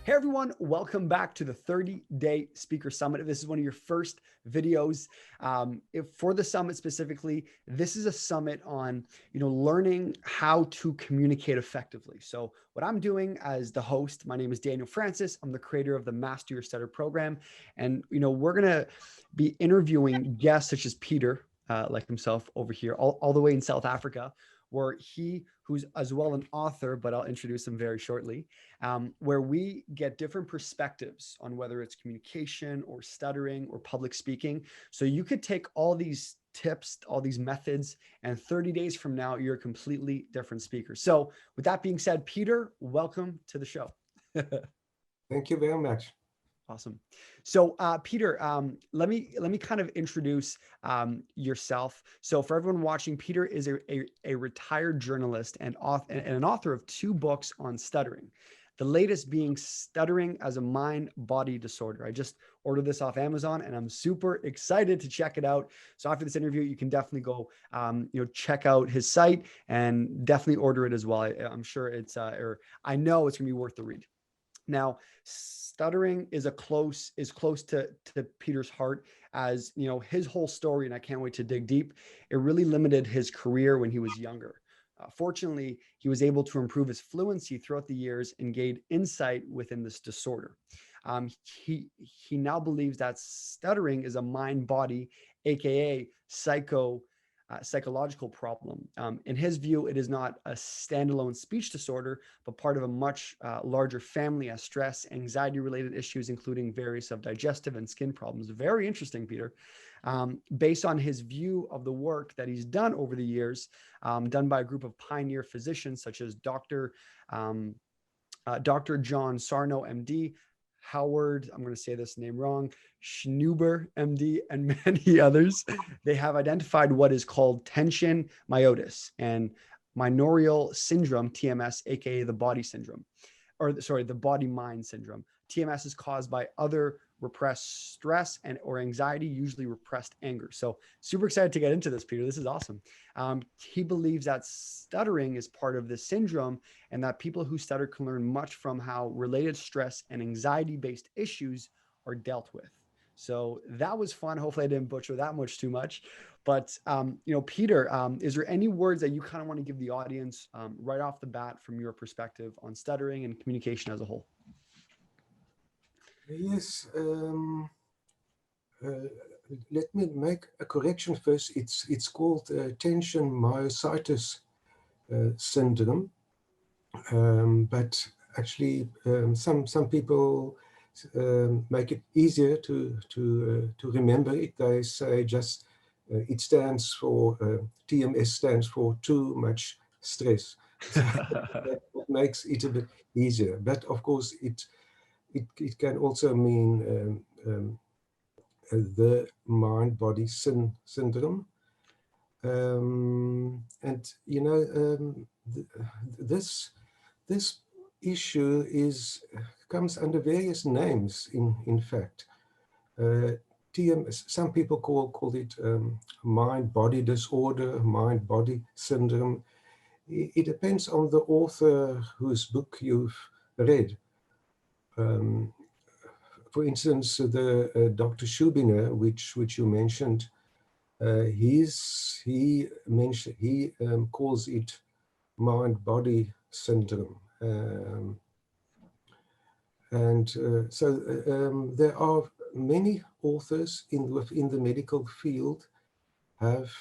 Hey everyone, welcome back to the 30-day Speaker Summit. If this is one of your first videos for the summit specifically, this is a summit on learning how to communicate effectively. So what I'm doing as the host, my name is Daniel Francis. I'm the creator of the Master Your Stutter program, and we're gonna be interviewing guests such as Peter, like himself over here, all the way in South Africa, where who's as well an author, but I'll introduce him very shortly, where we get different perspectives on whether it's communication or stuttering or public speaking. So you could take all these tips, all these methods, and 30 days from now, you're a completely different speaker. So with that being said, Peter, welcome to the show. Thank you very much. Awesome. So, Peter, let me kind of introduce yourself. So, for everyone watching, Peter is a retired journalist and an author of 2 books on stuttering. The latest being Stuttering as a Mind-Body Disorder. I just ordered this off Amazon, and I'm super excited to check it out. So, after this interview, you can definitely go, check out his site and definitely order it as well. I'm sure it's, or I know it's gonna be worth the read. Now, stuttering is close to Peter's heart, as his whole story, and I can't wait to dig deep. It really limited his career when he was younger. Fortunately, he was able to improve his fluency throughout the years and gain insight within this disorder. He now believes that stuttering is a mind-body, aka psychological problem. In his view, it is not a standalone speech disorder, but part of a much larger family as stress, anxiety-related issues, including various of digestive and skin problems. Very interesting, Peter. Based on his view of the work that he's done over the years, done by a group of pioneer physicians such as Dr. John Sarno, MD, Howard, I'm going to say this name wrong, Schnuber, MD, and many others. They have identified what is called tension myotis and Meinorial syndrome, TMS, aka the body syndrome, the body-mind syndrome. TMS is caused by other repressed stress or anxiety, usually repressed anger. So super excited to get into this, Peter. This is awesome. He believes that stuttering is part of this syndrome, and that people who stutter can learn much from how related stress and anxiety-based issues are dealt with. So that was fun. Hopefully I didn't butcher that much too much. But, Peter, is there any words that you kind of want to give the audience right off the bat from your perspective on stuttering and communication as a whole? Yes. Let me make a correction first. It's called tension myositis syndrome, but actually some people make it easier to remember it. They say just it stands for TMS stands for too much stress. So that makes it a bit easier. But of course, it can also mean the mind-body syndrome. And this issue comes under various names. In fact, some people call it mind-body disorder, mind-body syndrome. It depends on the author whose book you've read. For instance, the Dr. Schubinger, which you mentioned, he calls it mind-body syndrome, so there are many authors within the medical field have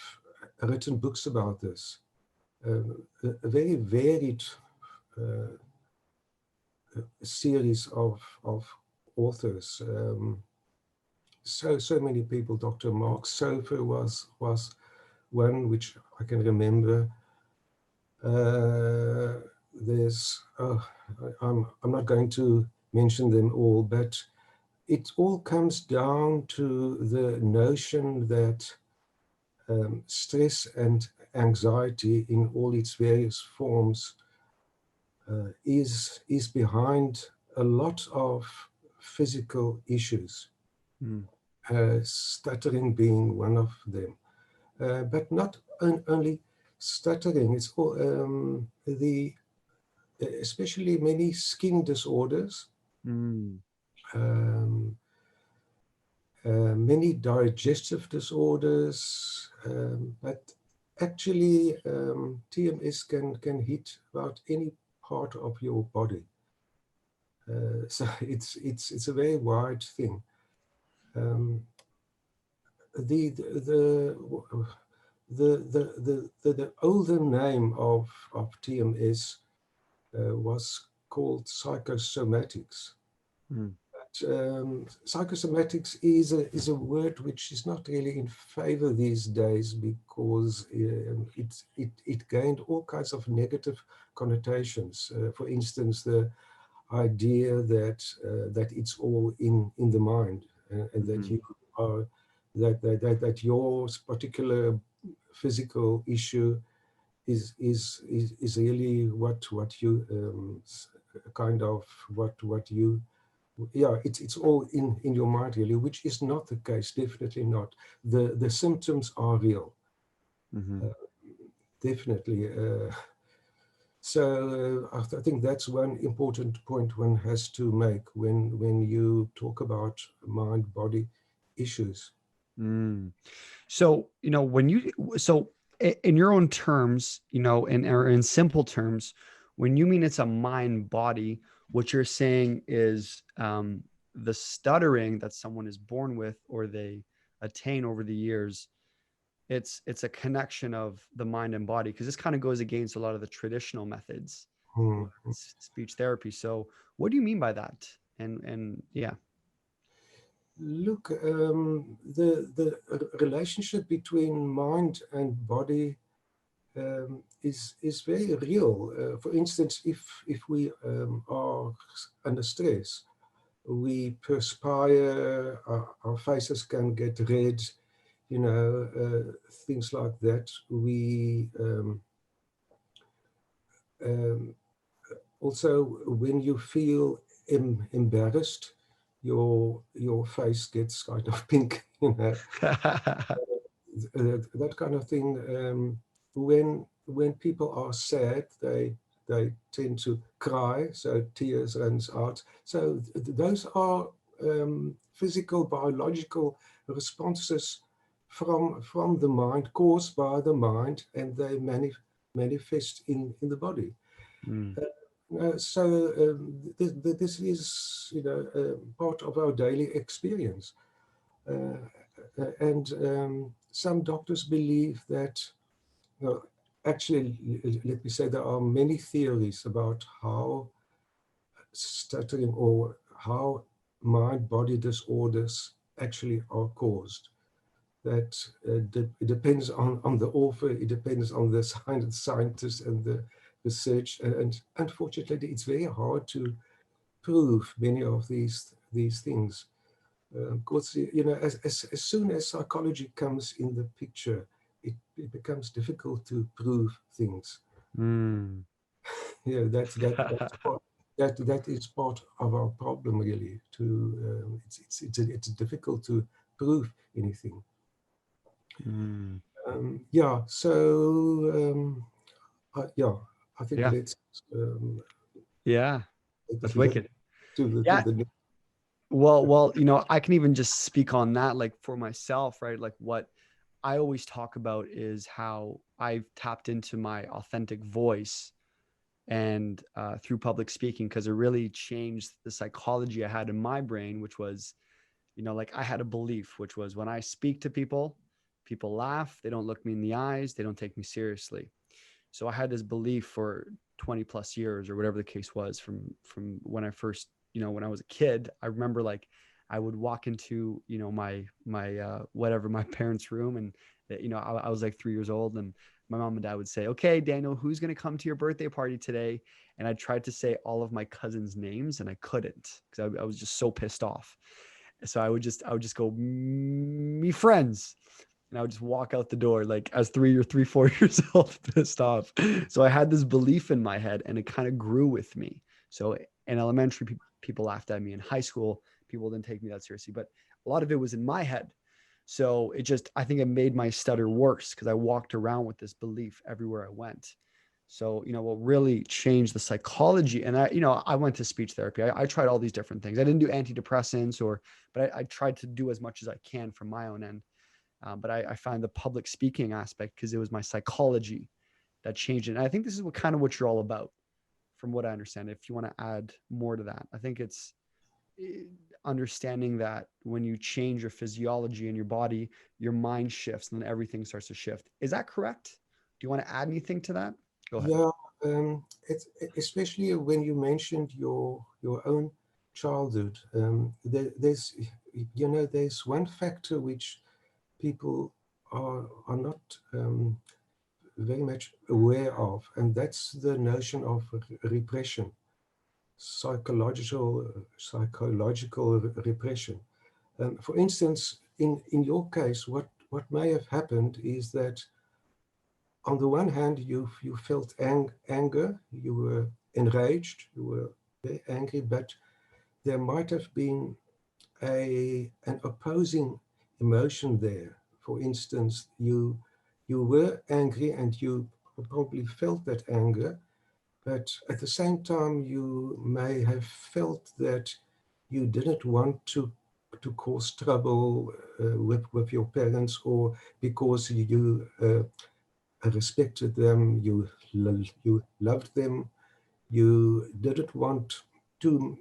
written books about this. A very varied series of authors. So many people. Dr. Mark Sofer was one which I can remember. There's I'm not going to mention them all, but it all comes down to the notion that stress and anxiety in all its various forms is behind a lot of physical issues, stuttering being one of them. But not only stuttering, it's all, especially many skin disorders Mm. Um, Many digestive disorders, but actually TMS can hit about any part of your body. So it's a very wide thing. Um, the, the, the older name of TMS was called psychosomatics. Mm. Psychosomatics is a word which is not really in favor these days because it gained all kinds of negative connotations. For instance, the idea that it's all in the mind, and that Mm-hmm. you are that your particular physical issue is really what you kind of what you, yeah, it's all in your mind really, which is not the case. Definitely not. The symptoms are real, Mm-hmm. uh, definitely. So I think that's one important point one has to make when you talk about mind body issues. Mm. So, when in your own terms, or in simple terms, when you mean it's a mind body, what you're saying is the stuttering that someone is born with or they attain over the years, it's a connection of the mind and body, because this kind of goes against a lot of the traditional methods, Hmm. speech therapy. So, what do you mean by that? And yeah. Look, the relationship between mind and body is very real. For instance, if we are under stress, we perspire, our faces can get red, things like that. We um, also, when you feel embarrassed, your face gets kind of pink, that kind of thing. When people are sad, they tend to cry, so tears runs out. So those are physical, biological responses from the mind, caused by the mind, and they manifest in the body. Mm. This is, part of our daily experience. Uh, and some doctors believe that, well, actually, let me say there are many theories about how stuttering or how mind-body disorders actually are caused. That it depends on the author, it depends on the scientist and the research, and unfortunately, it's very hard to prove many of these things. Because as soon as psychology comes in the picture, it becomes difficult to prove things. Mm. That's part, that is part of our problem really. It's difficult to prove anything. Mm. Yeah. So yeah, I think Yeah. let's Yeah. That's wicked. to Yeah. the next. Well, I can even just speak on that, like for myself, right? Like what I always talk about is how I've tapped into my authentic voice and through public speaking, because it really changed the psychology I had in my brain, which was, like I had a belief, which was when I speak to people, people laugh, they don't look me in the eyes, they don't take me seriously. So I had this belief for 20 plus years or whatever the case was, from when I first, when I was a kid. I remember like I would walk into, my whatever, my parents' room, and I was like 3 years old, and my mom and dad would say, "Okay, Daniel, who's going to come to your birthday party today?" And I tried to say all of my cousins' names and I couldn't, because I was just so pissed off. So I would just go, me friends, and I would just walk out the door like as 4 years old, pissed off. So I had this belief in my head, and it kind of grew with me. So in elementary, people laughed at me. In high school, people didn't take me that seriously, but a lot of it was in my head. So I think it made my stutter worse, because I walked around with this belief everywhere I went. So, will really change the psychology. And I went to speech therapy. I tried all these different things. I didn't do antidepressants but I tried to do as much as I can from my own end. But I find the public speaking aspect, because it was my psychology that changed it. And I think this is what you're all about, from what I understand. If you want to add more to that, I think it's understanding that when you change your physiology in your body, your mind shifts and then everything starts to shift. Is that correct? Do you want to add anything to that? Go ahead. Yeah, it's especially when you mentioned your own childhood. There's one factor which people are not very much aware of, and that's the notion of repression, psychological repression. For instance, in your case, what may have happened is that on the one hand, you felt anger, you were enraged, you were very angry, but there might have been an opposing emotion there. For instance, you were angry and you probably felt that anger, but at the same time, you may have felt that you didn't want to cause trouble with your parents, or because you respected them, you loved them, you didn't want to,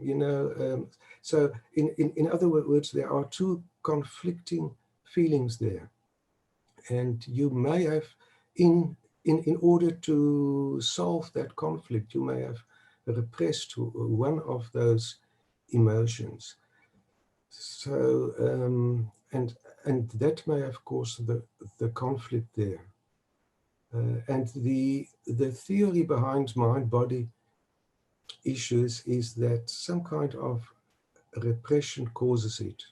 so in other words, there are two conflicting feelings there. And you may have, in order to solve that conflict, you may have repressed one of those emotions. So, and that may have caused the conflict there. And the theory behind mind-body issues is that some kind of repression causes it.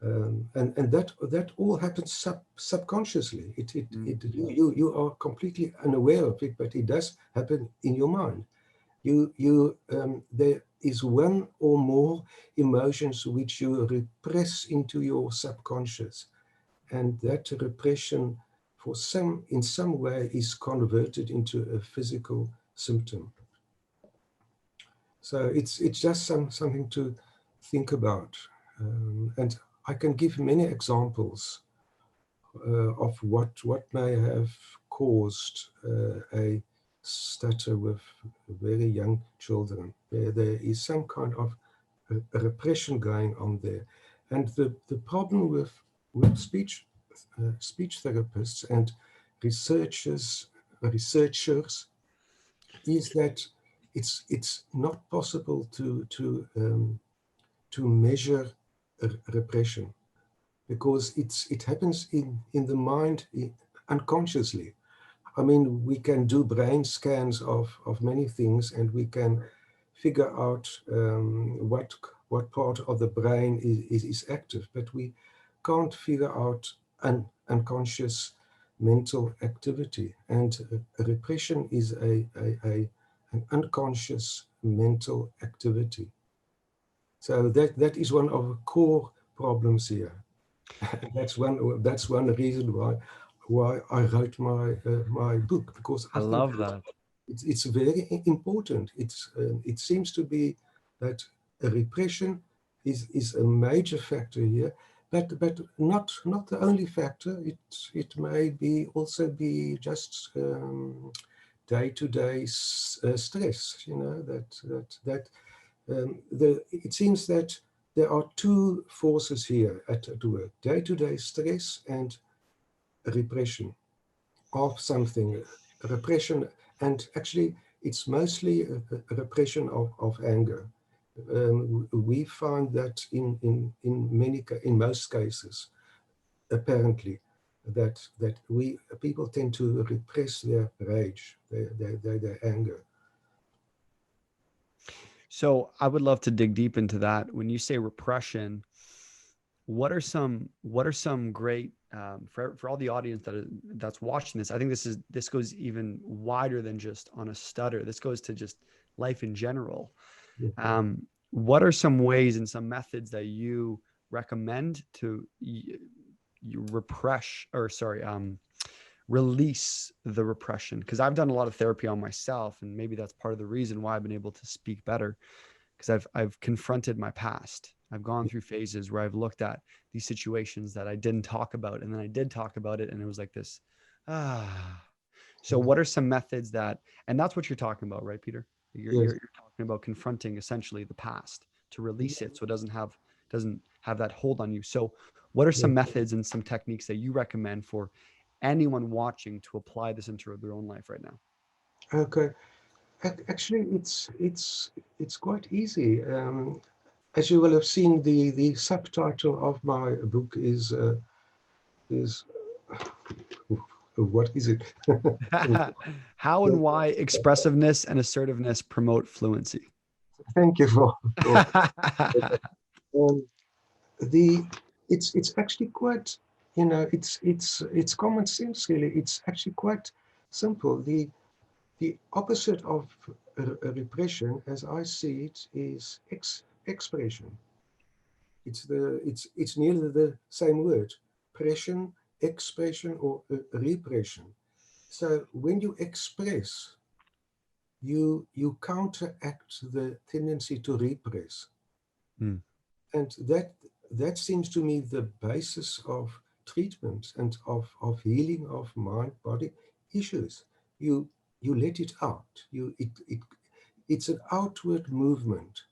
And that all happens subconsciously. You are completely unaware of it, but it does happen in your mind. There is one or more emotions which you repress into your subconscious, and that repression, in some way, is converted into a physical symptom. So it's just something to think about, and I can give many examples of what may have caused a stutter with very young children, where there is some kind of a repression going on there. And the problem with speech therapists and researchers is that it's not possible to measure repression, because it happens in the mind unconsciously. I mean, we can do brain scans of many things, and we can figure out what part of the brain is active, but we can't figure out an unconscious mental activity. And repression is an unconscious mental activity. So that is one of the core problems here. That's one reason why I wrote my book, because I I think love that. it's very important. It seems to be that a repression is a major factor here, but not the only factor. It may be also be just day-to-day stress. It seems that there are two forces here at work: day-to-day stress and repression of something. Repression, and actually it's mostly a repression of anger. We find that in most cases, apparently, that people tend to repress their rage, their anger. So I would love to dig deep into that. When you say repression, what are some great for all the audience that's watching this? I think this goes even wider than just on a stutter. This goes to just life in general. Yeah. What are some ways and some methods that you recommend to you repress, or sorry, release the repression? Because I've done a lot of therapy on myself, and maybe that's part of the reason why I've been able to speak better, because I've confronted my past. I've gone through phases where I've looked at these situations that I didn't talk about, and then I did talk about it, and it was like this, ah. So what are some methods that, and that's what you're talking about, right, Peter? Yes. You're talking about confronting essentially the past to release it so it doesn't have that hold on you. So what are Yes. some methods and some techniques that you recommend for anyone watching to apply this into their own life right now? Okay. Actually, it's quite easy. As you will have seen, the subtitle of my book is what is it? How and why expressiveness and assertiveness promote fluency. Thank you for um, the it's actually quite, it's common sense really. It's actually quite simple. The opposite of a repression, as I see it, is expression. It's nearly the same word: pression, expression, or repression. So when you express, you counteract the tendency to repress, Mm. and that seems to me the basis of treatment and of healing of mind body issues. You let it out. It's an outward movement.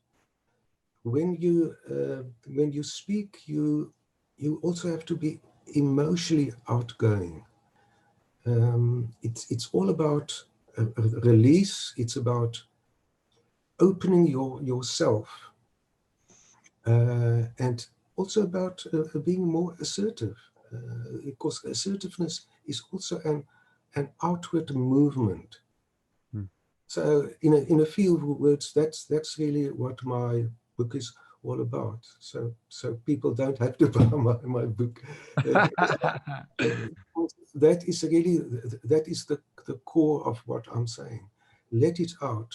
When you speak, you also have to be emotionally outgoing. It's all about a release. It's about opening yourself, and also about being more assertive. Because assertiveness is also an outward movement. Mm. So, in a few words, that's really what my book is all about. So people don't have to buy my book. That is really the core of what I'm saying. Let it out,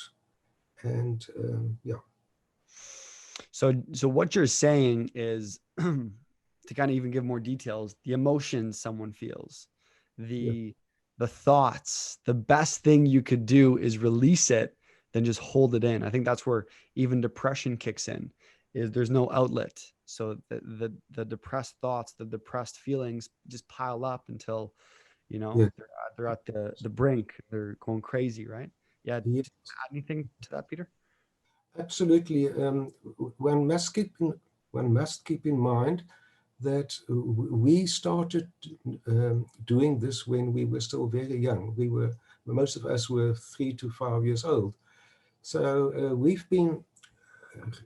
and yeah. So what you're saying is to kind of even give more details, the emotions someone feels, Yeah. the the thoughts, the best thing you could do is release it than just hold it in. I think that's where even depression kicks in, is there's no outlet. So the depressed thoughts, the depressed feelings just pile up until, Yeah. they're at the brink, they're going crazy, right? Yeah. Yes, Add anything to that, Peter? absolutely. One must keep in mind that we started doing this when we were still very young. Most of us were 3 to 5 years old. So we've been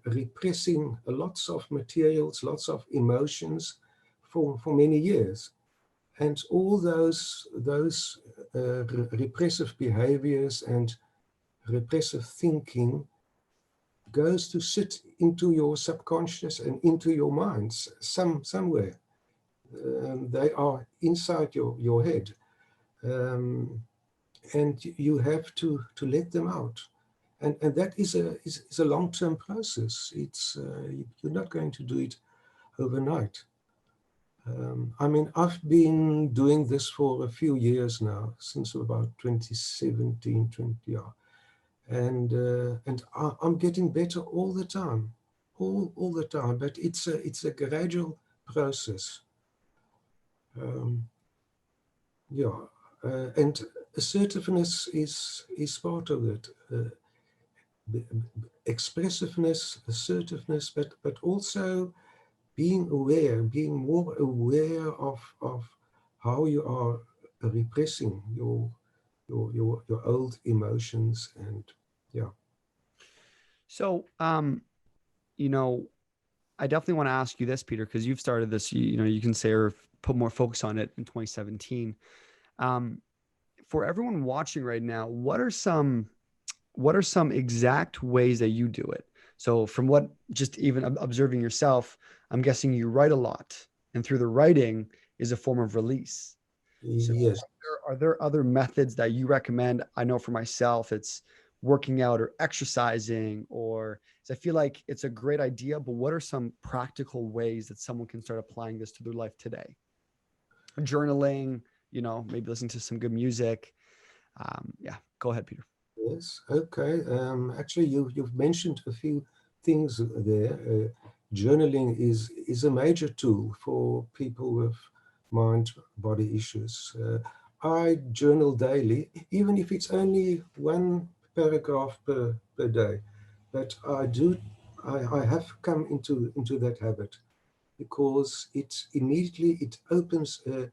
repressing lots of materials, lots of emotions for many years. And all those repressive behaviors and repressive thinking goes to sit into your subconscious and into your minds somewhere. They are inside your head, um, and you have to let them out. And that is a long-term process. You're not going to do it overnight. I mean, I've been doing this for a few years now, since about 2017, 20, yeah. And I'm getting better all the time, all the time. But it's a gradual process. Um, yeah, and assertiveness is part of it. Expressiveness, assertiveness, but also being more aware of how you are repressing your old emotions, and yeah. So, you know, I definitely want to ask you this, Peter, because you've started this, you can say, or put more focus on it in 2017. Um, for everyone watching right now, what are some exact ways that you do it? So from what, just even observing yourself, I'm guessing you write a lot, and through the writing is a form of release. So Yes. are there other methods that you recommend? I know for myself, it's working out or exercising, or so I feel like it's a great idea, but what are some practical ways that someone can start applying this to their life today? Journaling, maybe listening to some good music. Yeah, go ahead, Peter. Yes. Okay. Actually, you've mentioned a few things there. Journaling is a major tool for people with mind-body issues. I journal daily, even if it's only one paragraph per day. But I have come into that habit because it opens a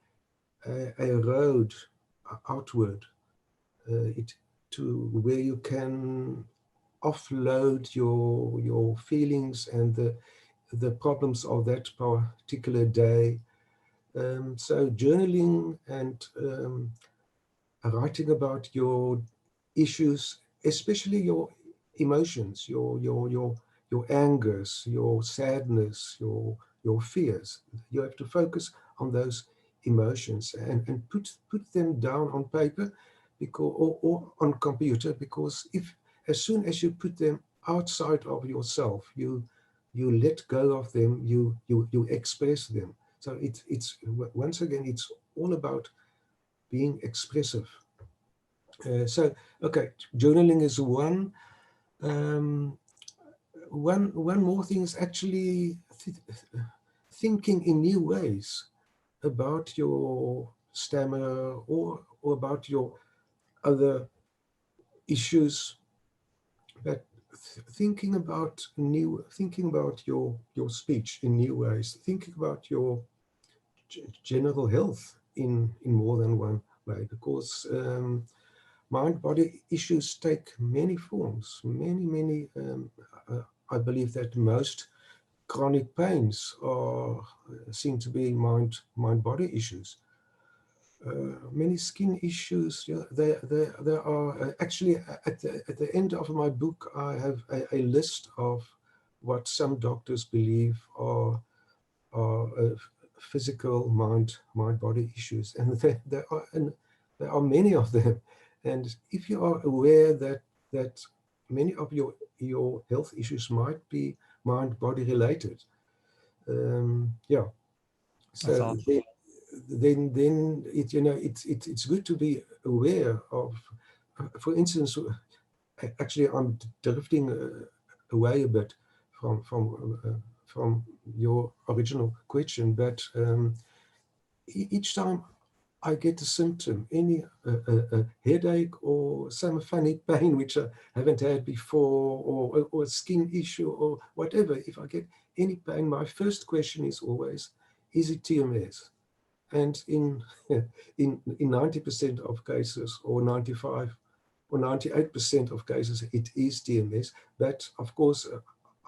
road outward, it to where you can offload your feelings and the problems of that particular day. So journaling and writing about your issues, especially your emotions, your angers, your sadness, your fears. You have to focus on those emotions and put them down on paper because or on computer, because if as soon as you put them outside of yourself, you let go of them, you express them. So it's once again, it's all about being expressive. So, okay, journaling is one. Um, one more thing is actually thinking in new ways about your stamina or about your other issues, but thinking about your speech in new ways, thinking about your general health in more than one way, because mind-body issues take many forms, many. I believe that most chronic pains are seem to be mind-body issues. Many skin issues. Yeah, there are actually at the end of my book, I have a list of what some doctors believe are physical mind-body issues, and there are many of them. And if you are aware that many of your health issues might be mind-body related, yeah. That's So awesome. then it's good to be aware of. For instance, actually, I'm drifting away a bit from your original question, but each time I get a symptom, any a headache or some funny pain which I haven't had before, or a skin issue or whatever, if I get any pain, my first question is always, is it TMS? And in 90% of cases, or 95 or 98% of cases, it is TMS. But of course,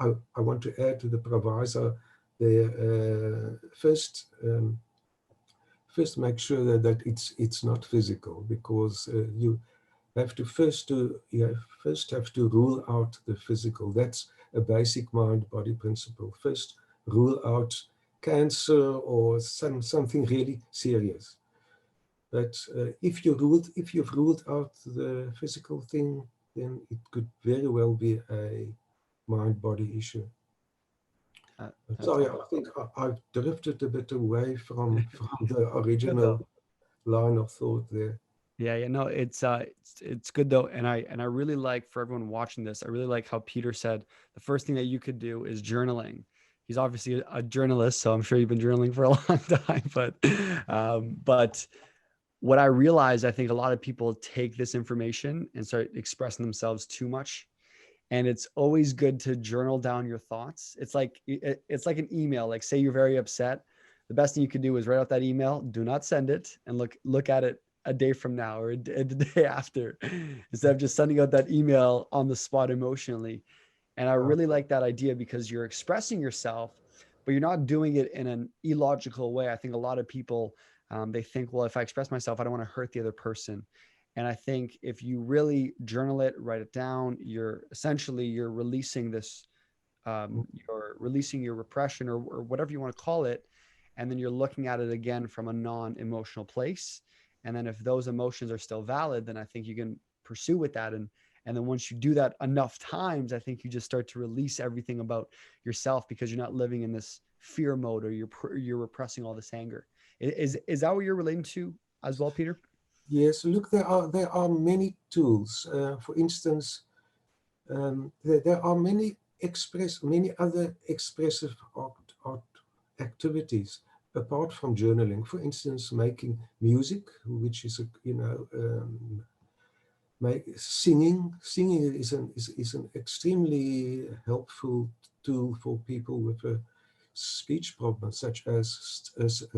I want to add to the proviso there, first make sure that it's not physical, because you first have to rule out the physical. That's a basic mind-body principle. First, rule out cancer or something really serious. But if you've ruled out the physical thing, then it could very well be a mind-body issue. That's Sorry, I awesome. think I've drifted a bit away from the Good though. original line of thought there. Yeah, no, it's good though, and I really like, for everyone watching this, I really like how Peter said the first thing that you could do is journaling. He's obviously a journalist, so I'm sure you've been journaling for a long time. But what I realize, I think a lot of people take this information and start expressing themselves too much, and it's always good to journal down your thoughts. It's like an email. Like, say you're very upset, the best thing you could do is write out that email, do not send it, and look at it a day from now, or a day after, instead of just sending out that email on the spot emotionally. And I Uh, really like that idea, because you're expressing yourself, but you're not doing it in an illogical way. I think a lot of people, they think, well, if I express myself, I don't want to hurt the other person. And I think if you really journal it, write it down, you're releasing this, you're releasing your repression, or whatever you want to call it. And then you're looking at it again from a non-emotional place. And then if those emotions are still valid, then I think you can pursue with that. And then once you do that enough times, I think you just start to release everything about yourself, because you're not living in this fear mode, or you're repressing all this anger. Is that what you're relating to, as well, Peter? Yes, look, there are many tools. For instance, there are many other expressive art activities apart from journaling. For instance, making music, which is singing is an extremely helpful tool for people with a speech problem such as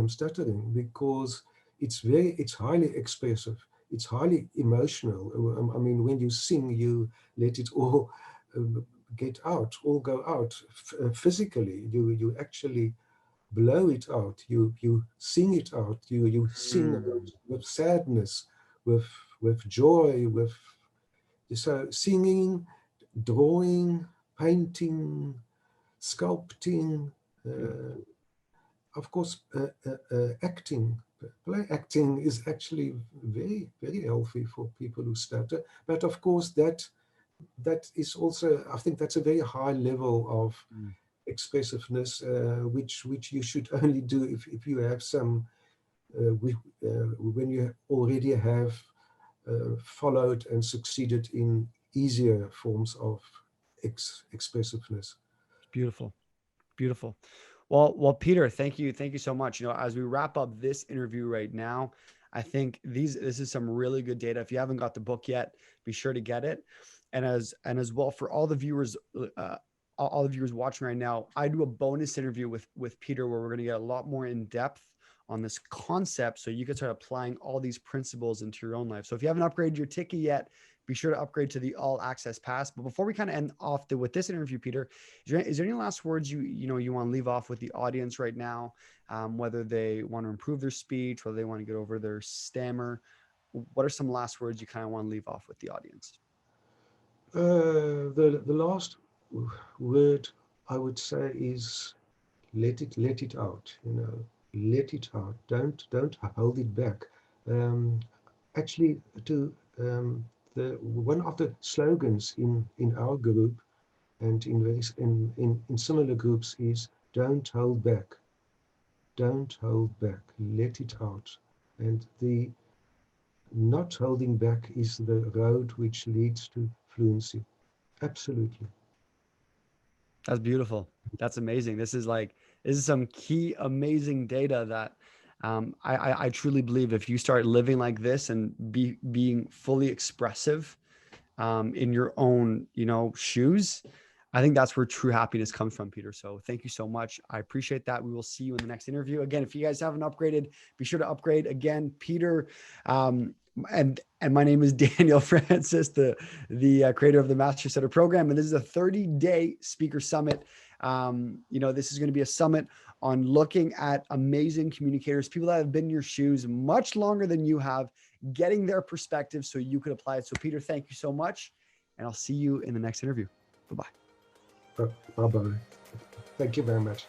stuttering, because it's highly expressive, it's highly emotional. I mean, when you sing, you let it all go out physically. You actually blow it out. You sing it out. You sing with sadness, with joy, with so singing, drawing, painting, sculpting, uh, of course, acting. Play acting is actually very, very healthy for people who stutter. But of course, that is also, I think that's a very high level of Mm. expressiveness, which you should only do if you have some, when you already have followed and succeeded in easier forms of expressiveness. Beautiful. Beautiful. Well, Peter, thank you so much. As we wrap up this interview right now, I think this is some really good data. If you haven't got the book yet, be sure to get it. And as well for all the viewers, all the viewers watching right now, I do a bonus interview with Peter where we're going to get a lot more in depth on this concept, so you can start applying all these principles into your own life. So if you haven't upgraded your ticket yet, be sure to upgrade to the all access pass. But before we kind of end off with this interview, Peter, is there any last words you want to leave off with the audience right now, whether they want to improve their speech, whether they want to get over their stammer? What are some last words you kind of want to leave off with the audience? The last word I would say is let it out. Let it out. Don't hold it back. Actually, to the one of the slogans in our group and in similar groups is don't hold back. Don't hold back. Let it out. And the not holding back is the road which leads to fluency. Absolutely. That's beautiful. That's amazing. This is some key amazing data that I truly believe if you start living like this and being fully expressive in your own, shoes, I think that's where true happiness comes from, Peter. So thank you so much. I appreciate that. We will see you in the next interview. Again, if you guys haven't upgraded, be sure to upgrade. Again, Peter, and my name is Daniel Francis, the creator of the Master Stutter program. And this is a 30-day speaker summit. This is going to be a summit on looking at amazing communicators, people that have been in your shoes much longer than you have, getting their perspective so you could apply it. So Peter, thank you so much. And I'll see you in the next interview. Bye-bye. Bye-bye. Thank you very much.